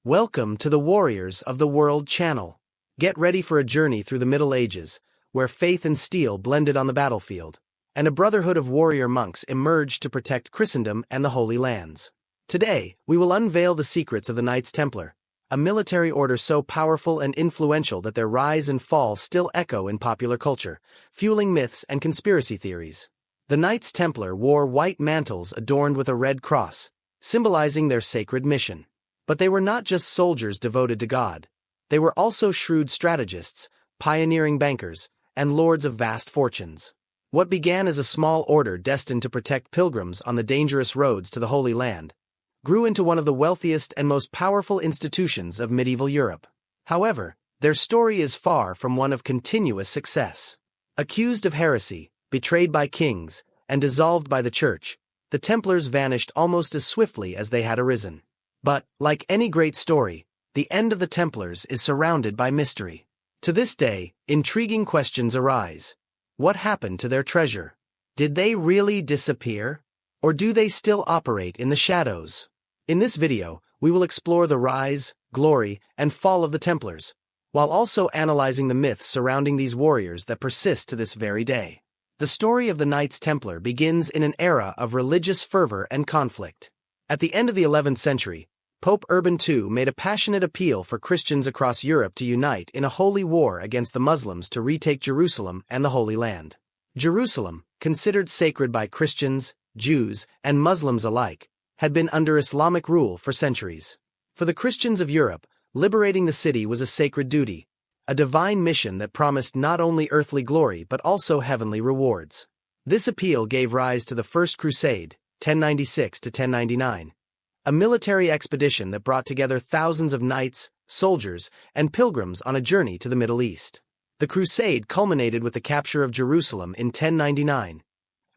Welcome to the Warriors of the World channel. Get ready for a journey through the Middle Ages, where faith and steel blended on the battlefield, and a brotherhood of warrior monks emerged to protect Christendom and the Holy Lands. Today, we will unveil the secrets of the Knights Templar, a military order so powerful and influential that their rise and fall still echo in popular culture, fueling myths and conspiracy theories. The Knights Templar wore white mantles adorned with a red cross, symbolizing their sacred mission. But they were not just soldiers devoted to God. They were also shrewd strategists, pioneering bankers, and lords of vast fortunes. What began as a small order destined to protect pilgrims on the dangerous roads to the Holy Land grew into one of the wealthiest and most powerful institutions of medieval Europe. However, their story is far from one of continuous success. Accused of heresy, betrayed by kings, and dissolved by the Church, the Templars vanished almost as swiftly as they had arisen. But, like any great story, the end of the Templars is surrounded by mystery. To this day, intriguing questions arise. What happened to their treasure? Did they really disappear? Or do they still operate in the shadows? In this video, we will explore the rise, glory, and fall of the Templars, while also analyzing the myths surrounding these warriors that persist to this very day. The story of the Knights Templar begins in an era of religious fervor and conflict. At the end of the 11th century, Pope Urban II made a passionate appeal for Christians across Europe to unite in a holy war against the Muslims to retake Jerusalem and the Holy Land. Jerusalem, considered sacred by Christians, Jews, and Muslims alike, had been under Islamic rule for centuries. For the Christians of Europe, liberating the city was a sacred duty, a divine mission that promised not only earthly glory but also heavenly rewards. This appeal gave rise to the First Crusade, 1096 to 1099, a military expedition that brought together thousands of knights, soldiers, and pilgrims on a journey to the Middle East. The crusade culminated with the capture of Jerusalem in 1099,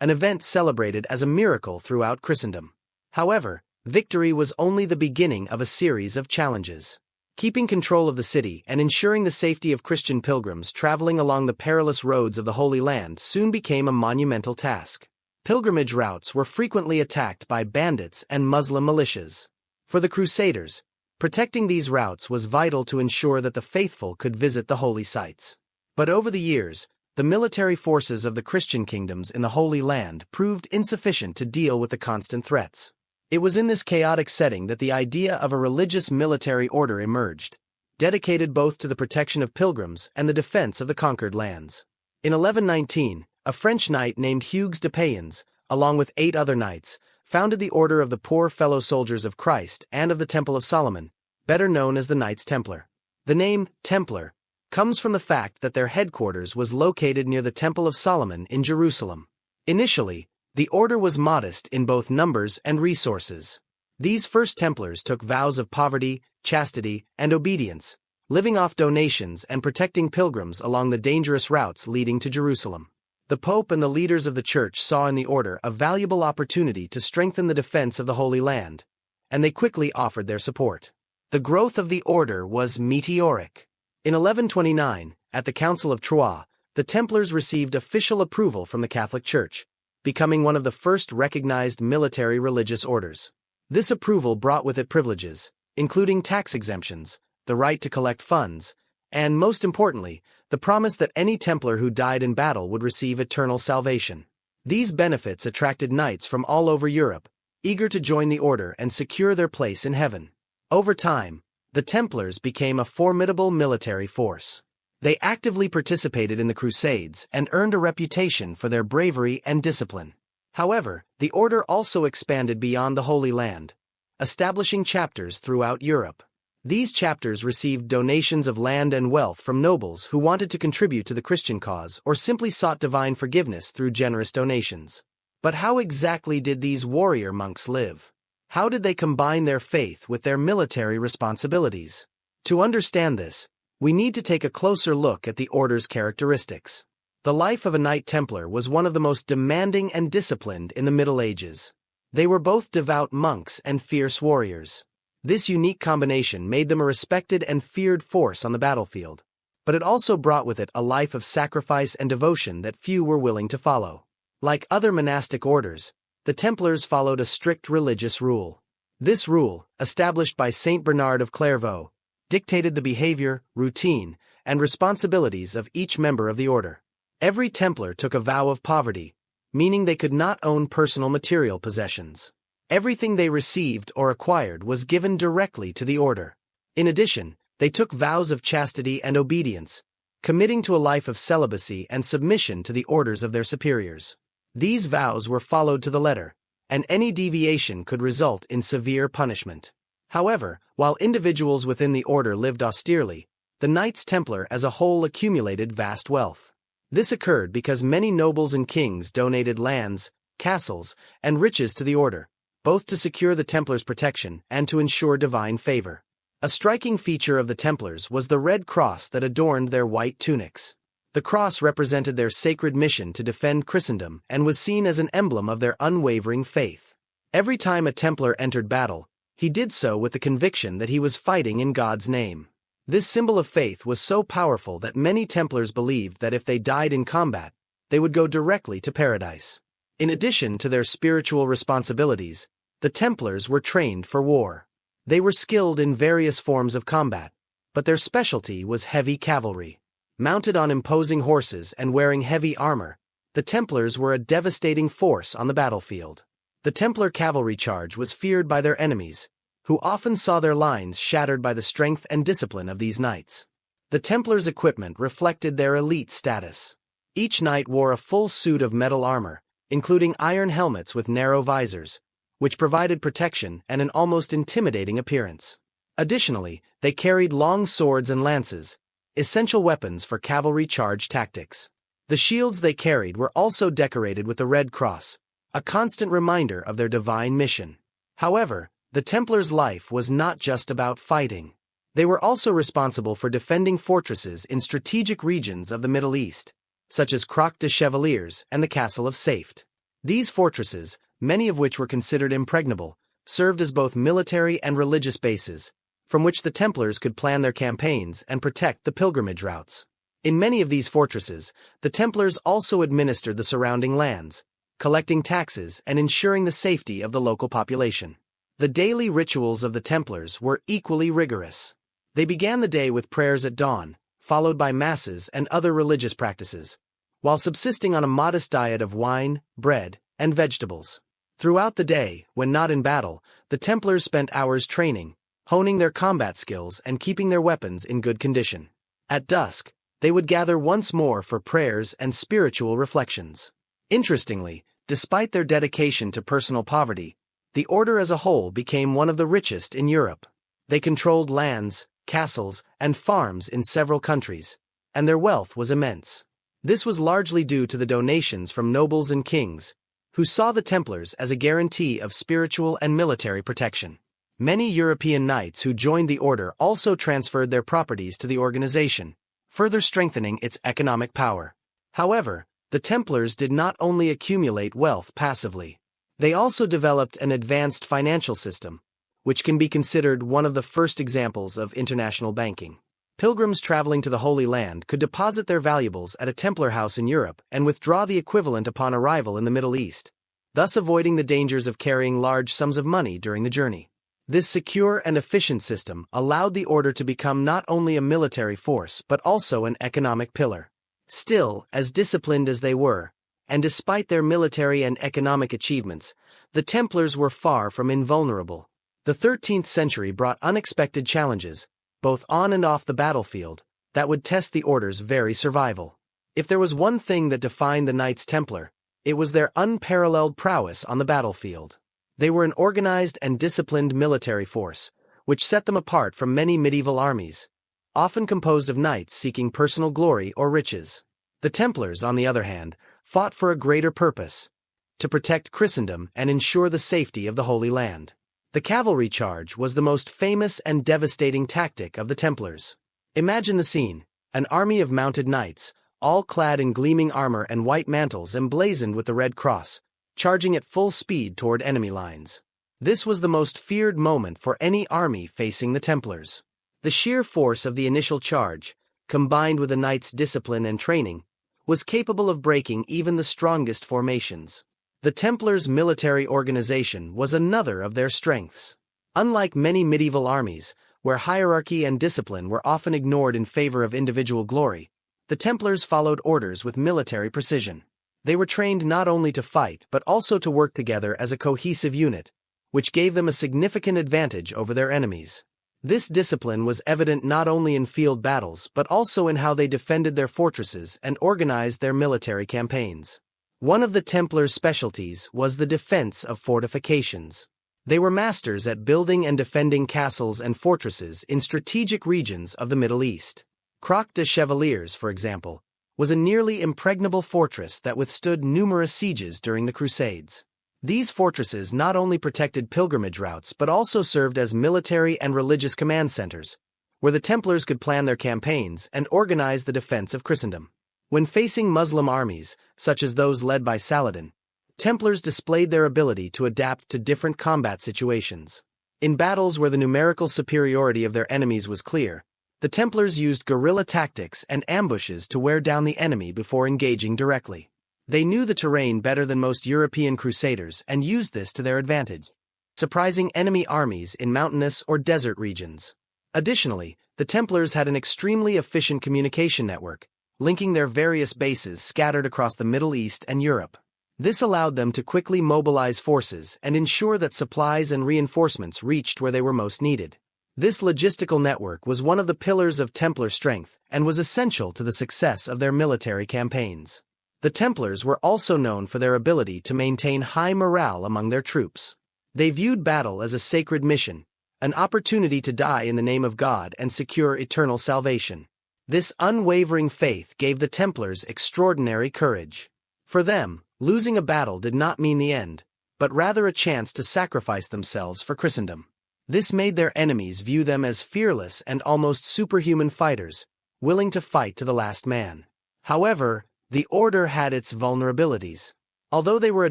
an event celebrated as a miracle throughout Christendom. However, victory was only the beginning of a series of challenges. Keeping control of the city and ensuring the safety of Christian pilgrims traveling along the perilous roads of the Holy Land soon became a monumental task. Pilgrimage routes were frequently attacked by bandits and Muslim militias. For the Crusaders, protecting these routes was vital to ensure that the faithful could visit the holy sites. But over the years, the military forces of the Christian kingdoms in the Holy Land proved insufficient to deal with the constant threats. It was in this chaotic setting that the idea of a religious military order emerged, dedicated both to the protection of pilgrims and the defense of the conquered lands. In 1119, a French knight named Hugues de Payens, along with 8 other knights, founded the Order of the Poor Fellow Soldiers of Christ and of the Temple of Solomon, better known as the Knights Templar. The name Templar comes from the fact that their headquarters was located near the Temple of Solomon in Jerusalem. Initially, the order was modest in both numbers and resources. These first Templars took vows of poverty, chastity, and obedience, living off donations and protecting pilgrims along the dangerous routes leading to Jerusalem. The Pope and the leaders of the Church saw in the order a valuable opportunity to strengthen the defense of the Holy Land, and they quickly offered their support. The growth of the order was meteoric. In 1129, at the Council of Troyes, the Templars received official approval from the Catholic Church, becoming one of the first recognized military religious orders. This approval brought with it privileges, including tax exemptions, the right to collect funds, and, most importantly, the promise that any Templar who died in battle would receive eternal salvation. These benefits attracted knights from all over Europe, eager to join the order and secure their place in heaven. Over time, the Templars became a formidable military force. They actively participated in the Crusades and earned a reputation for their bravery and discipline. However, the order also expanded beyond the Holy Land, establishing chapters throughout Europe. These chapters received donations of land and wealth from nobles who wanted to contribute to the Christian cause or simply sought divine forgiveness through generous donations. But how exactly did these warrior monks live? How did they combine their faith with their military responsibilities? To understand this, we need to take a closer look at the order's characteristics. The life of a Knight Templar was one of the most demanding and disciplined in the Middle Ages. They were both devout monks and fierce warriors. This unique combination made them a respected and feared force on the battlefield, but it also brought with it a life of sacrifice and devotion that few were willing to follow. Like other monastic orders, the Templars followed a strict religious rule. This rule, established by Saint Bernard of Clairvaux, dictated the behavior, routine, and responsibilities of each member of the order. Every Templar took a vow of poverty, meaning they could not own personal material possessions. Everything they received or acquired was given directly to the order. In addition, they took vows of chastity and obedience, committing to a life of celibacy and submission to the orders of their superiors. These vows were followed to the letter, and any deviation could result in severe punishment. However, while individuals within the order lived austerely, the Knights Templar as a whole accumulated vast wealth. This occurred because many nobles and kings donated lands, castles, and riches to the order, both to secure the Templars' protection and to ensure divine favor. A striking feature of the Templars was the red cross that adorned their white tunics. The cross represented their sacred mission to defend Christendom and was seen as an emblem of their unwavering faith. Every time a Templar entered battle, he did so with the conviction that he was fighting in God's name. This symbol of faith was so powerful that many Templars believed that if they died in combat, they would go directly to paradise. In addition to their spiritual responsibilities, the Templars were trained for war. They were skilled in various forms of combat, but their specialty was heavy cavalry. Mounted on imposing horses and wearing heavy armor, the Templars were a devastating force on the battlefield. The Templar cavalry charge was feared by their enemies, who often saw their lines shattered by the strength and discipline of these knights. The Templars' equipment reflected their elite status. Each knight wore a full suit of metal armor, including iron helmets with narrow visors, which provided protection and an almost intimidating appearance. Additionally, they carried long swords and lances, essential weapons for cavalry charge tactics. The shields they carried were also decorated with the Red Cross, a constant reminder of their divine mission. However, the Templars' life was not just about fighting. They were also responsible for defending fortresses in strategic regions of the Middle East, such as Croc des Chevaliers and the Castle of Safed. These fortresses, many of which were considered impregnable, served as both military and religious bases, from which the Templars could plan their campaigns and protect the pilgrimage routes. In many of these fortresses, the Templars also administered the surrounding lands, collecting taxes and ensuring the safety of the local population. The daily rituals of the Templars were equally rigorous. They began the day with prayers at dawn, followed by masses and other religious practices, while subsisting on a modest diet of wine, bread, and vegetables. Throughout the day, when not in battle, the Templars spent hours training, honing their combat skills and keeping their weapons in good condition. At dusk, they would gather once more for prayers and spiritual reflections. Interestingly, despite their dedication to personal poverty, the order as a whole became one of the richest in Europe. They controlled lands, castles, and farms in several countries, and their wealth was immense. This was largely due to the donations from nobles and kings, who saw the Templars as a guarantee of spiritual and military protection. Many European knights who joined the order also transferred their properties to the organization, further strengthening its economic power. However, the Templars did not only accumulate wealth passively. They also developed an advanced financial system, which can be considered one of the first examples of international banking. Pilgrims traveling to the Holy Land could deposit their valuables at a Templar house in Europe and withdraw the equivalent upon arrival in the Middle East, thus avoiding the dangers of carrying large sums of money during the journey. This secure and efficient system allowed the order to become not only a military force but also an economic pillar. Still, as disciplined as they were, and despite their military and economic achievements, the Templars were far from invulnerable. The 13th century brought unexpected challenges, both on and off the battlefield, that would test the order's very survival. If there was one thing that defined the Knights Templar, it was their unparalleled prowess on the battlefield. They were an organized and disciplined military force, which set them apart from many medieval armies, often composed of knights seeking personal glory or riches. The Templars, on the other hand, fought for a greater purpose: to protect Christendom and ensure the safety of the Holy Land. The cavalry charge was the most famous and devastating tactic of the Templars. Imagine the scene: an army of mounted knights, all clad in gleaming armor and white mantles emblazoned with the Red Cross, charging at full speed toward enemy lines. This was the most feared moment for any army facing the Templars. The sheer force of the initial charge, combined with the knights' discipline and training, was capable of breaking even the strongest formations. The Templars' military organization was another of their strengths. Unlike many medieval armies, where hierarchy and discipline were often ignored in favor of individual glory, the Templars followed orders with military precision. They were trained not only to fight but also to work together as a cohesive unit, which gave them a significant advantage over their enemies. This discipline was evident not only in field battles but also in how they defended their fortresses and organized their military campaigns. One of the Templars' specialties was the defense of fortifications. They were masters at building and defending castles and fortresses in strategic regions of the Middle East. Croix de Chevaliers, for example, was a nearly impregnable fortress that withstood numerous sieges during the Crusades. These fortresses not only protected pilgrimage routes but also served as military and religious command centers, where the Templars could plan their campaigns and organize the defense of Christendom. When facing Muslim armies, such as those led by Saladin, Templars displayed their ability to adapt to different combat situations. In battles where the numerical superiority of their enemies was clear, the Templars used guerrilla tactics and ambushes to wear down the enemy before engaging directly. They knew the terrain better than most European crusaders and used this to their advantage, surprising enemy armies in mountainous or desert regions. Additionally, the Templars had an extremely efficient communication network, linking their various bases scattered across the Middle East and Europe. This allowed them to quickly mobilize forces and ensure that supplies and reinforcements reached where they were most needed. This logistical network was one of the pillars of Templar strength and was essential to the success of their military campaigns. The Templars were also known for their ability to maintain high morale among their troops. They viewed battle as a sacred mission, an opportunity to die in the name of God and secure eternal salvation. This unwavering faith gave the Templars extraordinary courage. For them, losing a battle did not mean the end, but rather a chance to sacrifice themselves for Christendom. This made their enemies view them as fearless and almost superhuman fighters, willing to fight to the last man. However, the order had its vulnerabilities. Although they were a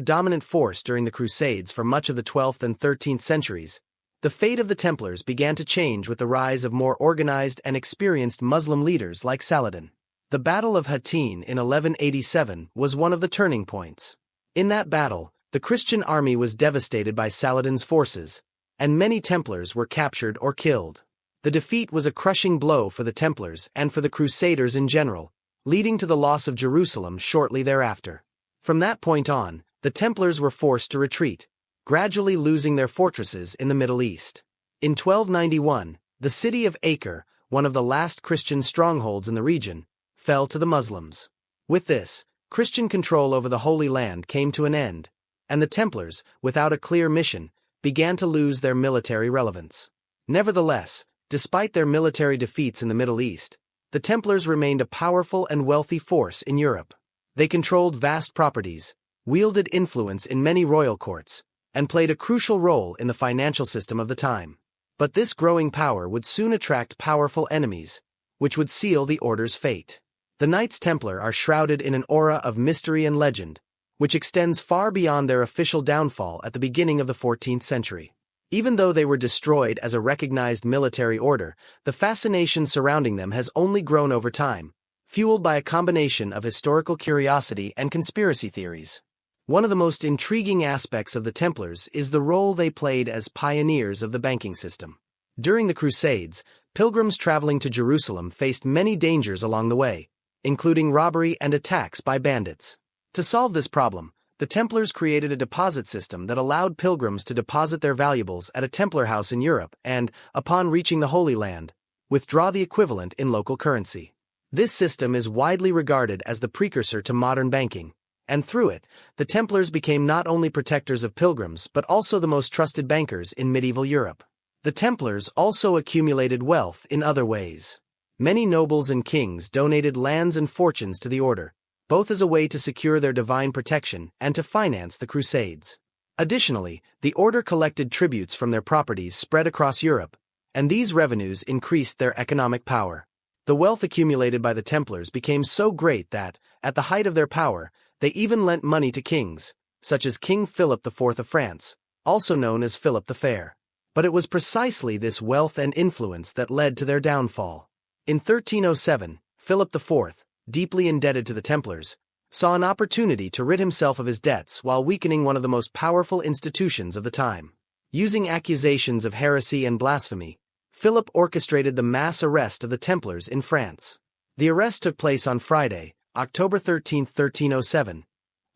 dominant force during the Crusades for much of the 12th and 13th centuries, the fate of the Templars began to change with the rise of more organized and experienced Muslim leaders like Saladin. The Battle of Hattin in 1187 was one of the turning points. In that battle, the Christian army was devastated by Saladin's forces, and many Templars were captured or killed. The defeat was a crushing blow for the Templars and for the Crusaders in general, leading to the loss of Jerusalem shortly thereafter. From that point on, the Templars were forced to retreat, gradually losing their fortresses in the Middle East. In 1291, the city of Acre, one of the last Christian strongholds in the region, fell to the Muslims. With this, Christian control over the Holy Land came to an end, and the Templars, without a clear mission, began to lose their military relevance. Nevertheless, despite their military defeats in the Middle East, the Templars remained a powerful and wealthy force in Europe. They controlled vast properties, wielded influence in many royal courts, and played a crucial role in the financial system of the time. But this growing power would soon attract powerful enemies, which would seal the order's fate. The Knights Templar are shrouded in an aura of mystery and legend, which extends far beyond their official downfall at the beginning of the 14th century. Even though they were destroyed as a recognized military order, the fascination surrounding them has only grown over time, fueled by a combination of historical curiosity and conspiracy theories. One of the most intriguing aspects of the Templars is the role they played as pioneers of the banking system. During the Crusades, pilgrims traveling to Jerusalem faced many dangers along the way, including robbery and attacks by bandits. To solve this problem, the Templars created a deposit system that allowed pilgrims to deposit their valuables at a Templar house in Europe and, upon reaching the Holy Land, withdraw the equivalent in local currency. This system is widely regarded as the precursor to modern banking, and through it, the Templars became not only protectors of pilgrims but also the most trusted bankers in medieval Europe. The Templars also accumulated wealth in other ways. Many nobles and kings donated lands and fortunes to the order, both as a way to secure their divine protection and to finance the Crusades. Additionally, the order collected tributes from their properties spread across Europe, and these revenues increased their economic power. The wealth accumulated by the Templars became so great that, at the height of their power, they even lent money to kings, such as King Philip IV of France, also known as Philip the Fair. But it was precisely this wealth and influence that led to their downfall. In 1307, Philip IV, deeply indebted to the Templars, saw an opportunity to rid himself of his debts while weakening one of the most powerful institutions of the time. Using accusations of heresy and blasphemy, Philip orchestrated the mass arrest of the Templars in France. The arrest took place on Friday, October 13, 1307,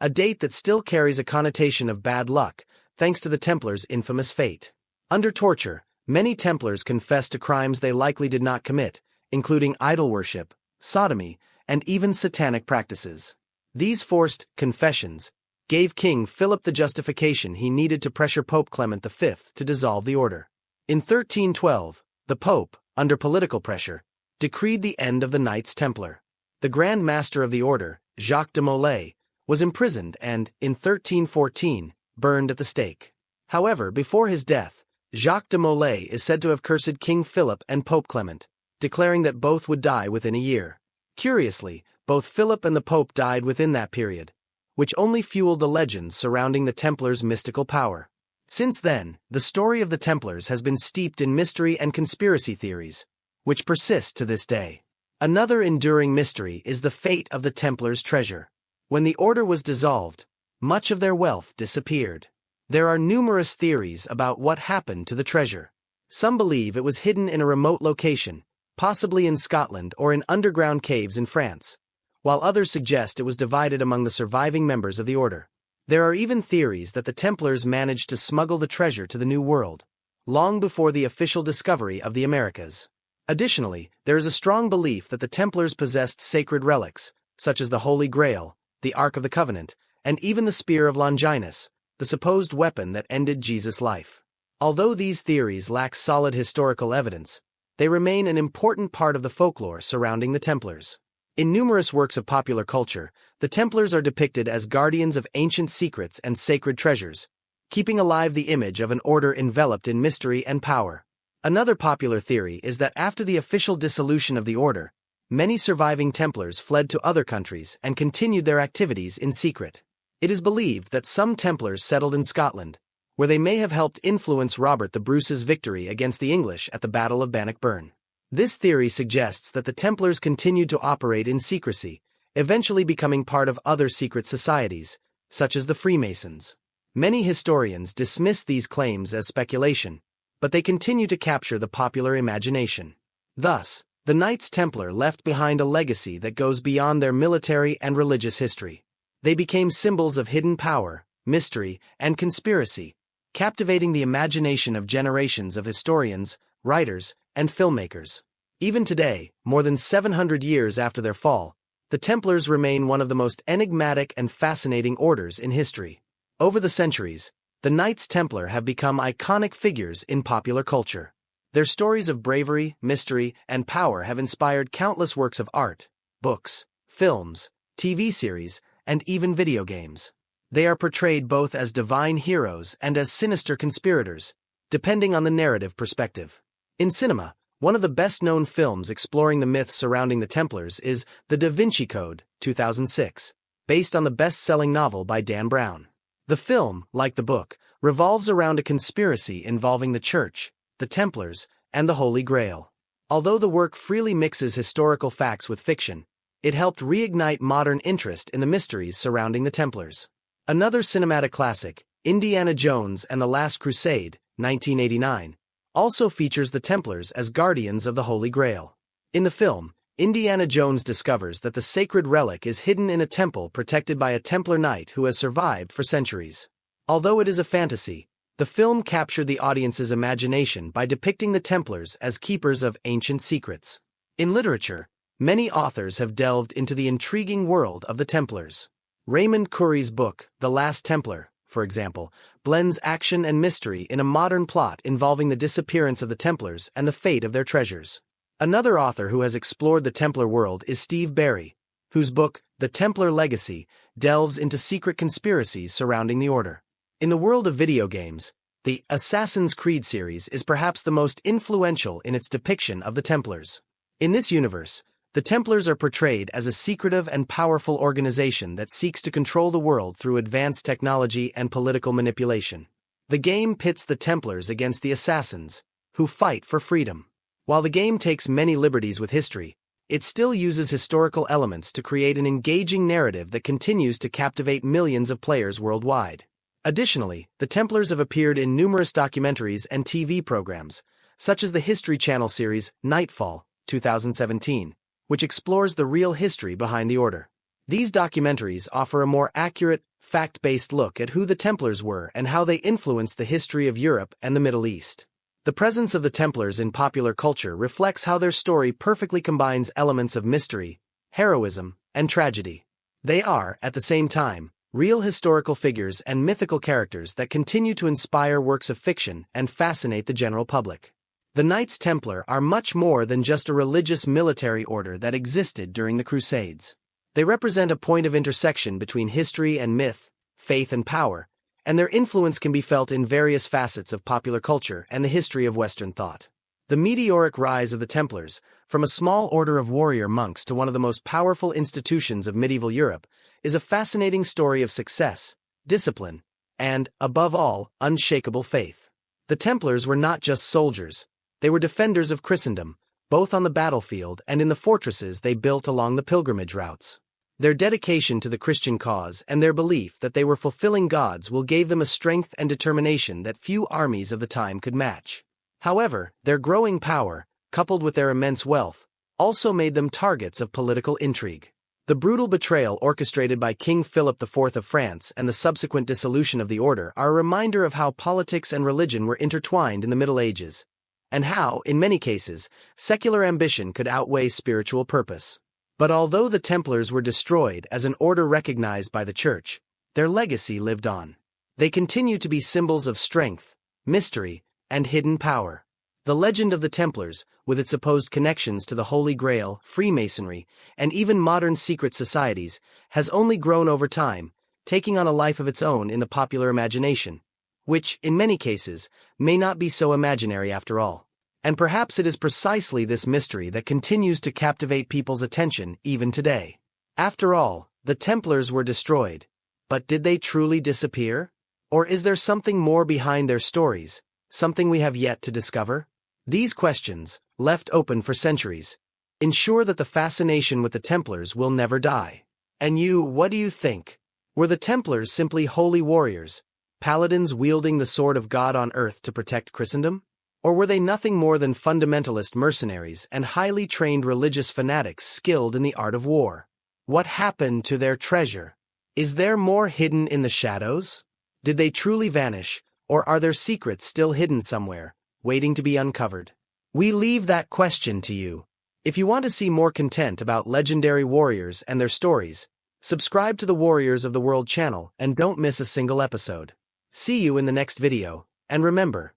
a date that still carries a connotation of bad luck, thanks to the Templars' infamous fate. Under torture, many Templars confessed to crimes they likely did not commit, including idol worship, sodomy, and even satanic practices. These forced confessions gave King Philip the justification he needed to pressure Pope Clement V to dissolve the order. In 1312, the Pope, under political pressure, decreed the end of the Knights Templar. The Grand Master of the order, Jacques de Molay, was imprisoned and, in 1314, burned at the stake. However, before his death, Jacques de Molay is said to have cursed King Philip and Pope Clement, declaring that both would die within a year. Curiously, both Philip and the Pope died within that period, which only fueled the legends surrounding the Templars' mystical power. Since then, the story of the Templars has been steeped in mystery and conspiracy theories, which persist to this day. Another enduring mystery is the fate of the Templars' treasure. When the order was dissolved, much of their wealth disappeared. There are numerous theories about what happened to the treasure. Some believe it was hidden in a remote location, possibly in Scotland or in underground caves in France, while others suggest it was divided among the surviving members of the order. There are even theories that the Templars managed to smuggle the treasure to the New World, long before the official discovery of the Americas. Additionally, there is a strong belief that the Templars possessed sacred relics, such as the Holy Grail, the Ark of the Covenant, and even the Spear of Longinus, the supposed weapon that ended Jesus' life. Although these theories lack solid historical evidence, they remain an important part of the folklore surrounding the Templars. In numerous works of popular culture, the Templars are depicted as guardians of ancient secrets and sacred treasures, keeping alive the image of an order enveloped in mystery and power. Another popular theory is that after the official dissolution of the order, many surviving Templars fled to other countries and continued their activities in secret. It is believed that some Templars settled in Scotland, where they may have helped influence Robert the Bruce's victory against the English at the Battle of Bannockburn. This theory suggests that the Templars continued to operate in secrecy, eventually becoming part of other secret societies, such as the Freemasons. Many historians dismiss these claims as speculation, but they continue to capture the popular imagination. Thus, the Knights Templar left behind a legacy that goes beyond their military and religious history. They became symbols of hidden power, mystery, and conspiracy, captivating the imagination of generations of historians, writers, and filmmakers. Even today, more than 700 years after their fall, the Templars remain one of the most enigmatic and fascinating orders in history. Over the centuries, the Knights Templar have become iconic figures in popular culture. Their stories of bravery, mystery, and power have inspired countless works of art, books, films, TV series, and even video games. They are portrayed both as divine heroes and as sinister conspirators, depending on the narrative perspective. In cinema, one of the best-known films exploring the myths surrounding the Templars is The Da Vinci Code, 2006, based on the best-selling novel by Dan Brown. The film, like the book, revolves around a conspiracy involving the Church, the Templars, and the Holy Grail. Although the work freely mixes historical facts with fiction, it helped reignite modern interest in the mysteries surrounding the Templars. Another cinematic classic, Indiana Jones and the Last Crusade, 1989, also features the Templars as guardians of the Holy Grail. In the film, Indiana Jones discovers that the sacred relic is hidden in a temple protected by a Templar knight who has survived for centuries. Although it is a fantasy, the film captured the audience's imagination by depicting the Templars as keepers of ancient secrets. In literature, many authors have delved into the intriguing world of the Templars. Raymond Curry's book, The Last Templar, for example, blends action and mystery in a modern plot involving the disappearance of the Templars and the fate of their treasures. Another author who has explored the Templar world is Steve Barry, whose book, The Templar Legacy, delves into secret conspiracies surrounding the order. In the world of video games, the Assassin's Creed series is perhaps the most influential in its depiction of the Templars. In this universe, the Templars are portrayed as a secretive and powerful organization that seeks to control the world through advanced technology and political manipulation. The game pits the Templars against the Assassins, who fight for freedom. While the game takes many liberties with history, it still uses historical elements to create an engaging narrative that continues to captivate millions of players worldwide. Additionally, the Templars have appeared in numerous documentaries and TV programs, such as the History Channel series Nightfall, 2017, which explores the real history behind the order. These documentaries offer a more accurate, fact-based look at who the Templars were and how they influenced the history of Europe and the Middle East. The presence of the Templars in popular culture reflects how their story perfectly combines elements of mystery, heroism, and tragedy. They are, at the same time, real historical figures and mythical characters that continue to inspire works of fiction and fascinate the general public. The Knights Templar are much more than just a religious military order that existed during the Crusades. They represent a point of intersection between history and myth, faith and power, and their influence can be felt in various facets of popular culture and the history of Western thought. The meteoric rise of the Templars, from a small order of warrior monks to one of the most powerful institutions of medieval Europe, is a fascinating story of success, discipline, and, above all, unshakable faith. The Templars were not just soldiers, they were defenders of Christendom, both on the battlefield and in the fortresses they built along the pilgrimage routes. Their dedication to the Christian cause and their belief that they were fulfilling God's will gave them a strength and determination that few armies of the time could match. However, their growing power, coupled with their immense wealth, also made them targets of political intrigue. The brutal betrayal orchestrated by King Philip IV of France and the subsequent dissolution of the order are a reminder of how politics and religion were intertwined in the Middle Ages, and how, in many cases, secular ambition could outweigh spiritual purpose. But although the Templars were destroyed as an order recognized by the Church, their legacy lived on. They continue to be symbols of strength, mystery, and hidden power. The legend of the Templars, with its supposed connections to the Holy Grail, Freemasonry, and even modern secret societies, has only grown over time, taking on a life of its own in the popular imagination, which, in many cases, may not be so imaginary after all. And perhaps it is precisely this mystery that continues to captivate people's attention even today. After all, the Templars were destroyed. But did they truly disappear? Or is there something more behind their stories, something we have yet to discover? These questions, left open for centuries, ensure that the fascination with the Templars will never die. And you, what do you think? Were the Templars simply holy warriors, paladins wielding the sword of God on earth to protect Christendom? Or were they nothing more than fundamentalist mercenaries and highly trained religious fanatics skilled in the art of war? What happened to their treasure? Is there more hidden in the shadows? Did they truly vanish, or are their secrets still hidden somewhere, waiting to be uncovered? We leave that question to you. If you want to see more content about legendary warriors and their stories, subscribe to the Warriors of the World channel and don't miss a single episode. See you in the next video, and remember,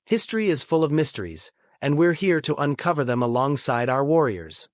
history is full of mysteries, and we're here to uncover them alongside our warriors.